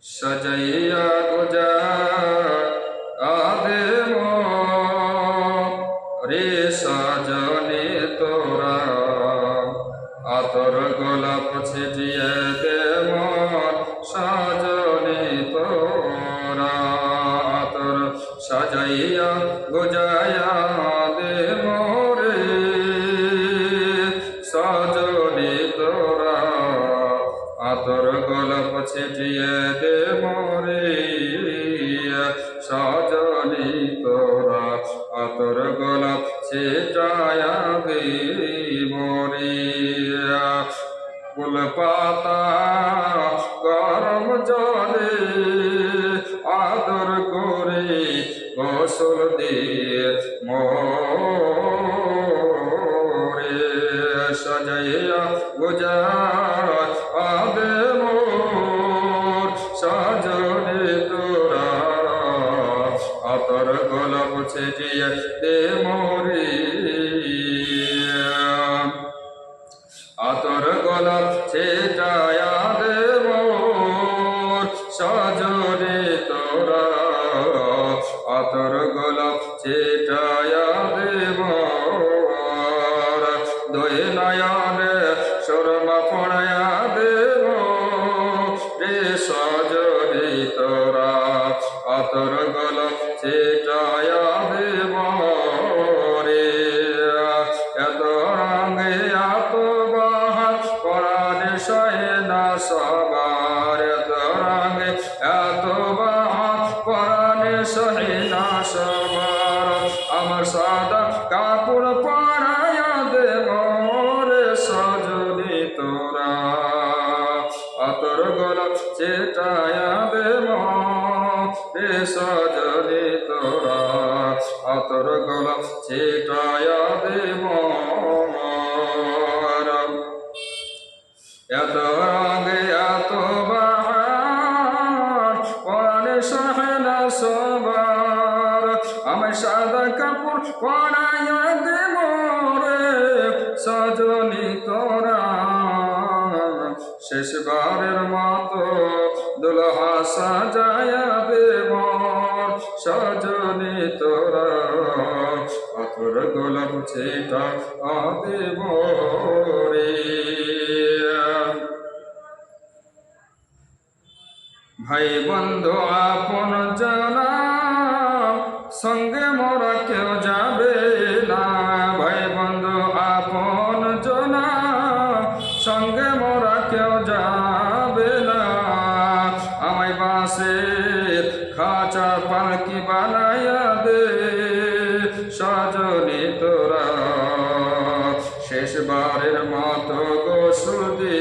सजैया गुजा आदे रे सजने तोरा आतर गोलाप छिटिए दे मोर सजने तोरा आतर सजैया गुजाया दे मोरे सजने तोरा आतर गोलाप छिटिए दे मोरे सजनी तोरा आतर गोलाप छिटाया दे मोरे फुल पाता गरम जले आदर करे गोसल दे मोरे सजैया गुजार आदे मोर सजने तोरा आतर गोलाप छिटिए दे मोरे आतर गोलाप छिटाया दे मोर सजने तोरा आतर गोलाप छिटाया दे मोर दोय नयने सुरमा पड़ाया दे रे सजने तोरा आतर गोलाप छिटाया दे मोरे एत रंगे एत बाहार पराने सहे ना सবার एत रंगे एत बाहार पराने सहे ना सবার আমার সাদা কাপড় পরায়া দে মোরে সজনি তোরা আতর গোলাপ ছিটায়া দে মোরে সজনি তোরা আতর গোলাপ ছিটায়া দে মোর এত রঙে এত বাহার পরানে সহে না সবার আমি সাদা কাপড় পরায়া দে মোরে সজনি তোরা শেষবারের মতো দুলহা সাজায়া দে মোর সজনি তোরা আতর গোলাপ ছিটায়া দে মোরে ভাই বন্ধু আপন জানা সঙ্গে মোরা কেউ যাবে না ভাই বন্ধু আপন জানা সঙ্গে মোরা কেউ যাবে না আমায় বাঁশের খাঁচা পালকি বানায়া দে সজনি তোরা শেষবারের মতো গোসল দে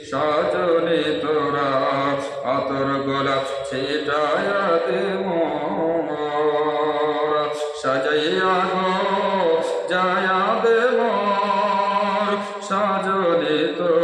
সজনি তোরা আতর গোলাপ ছিটায়া দে মোর সাজাইয়া গো যায়া দে মোর সজনি তোরা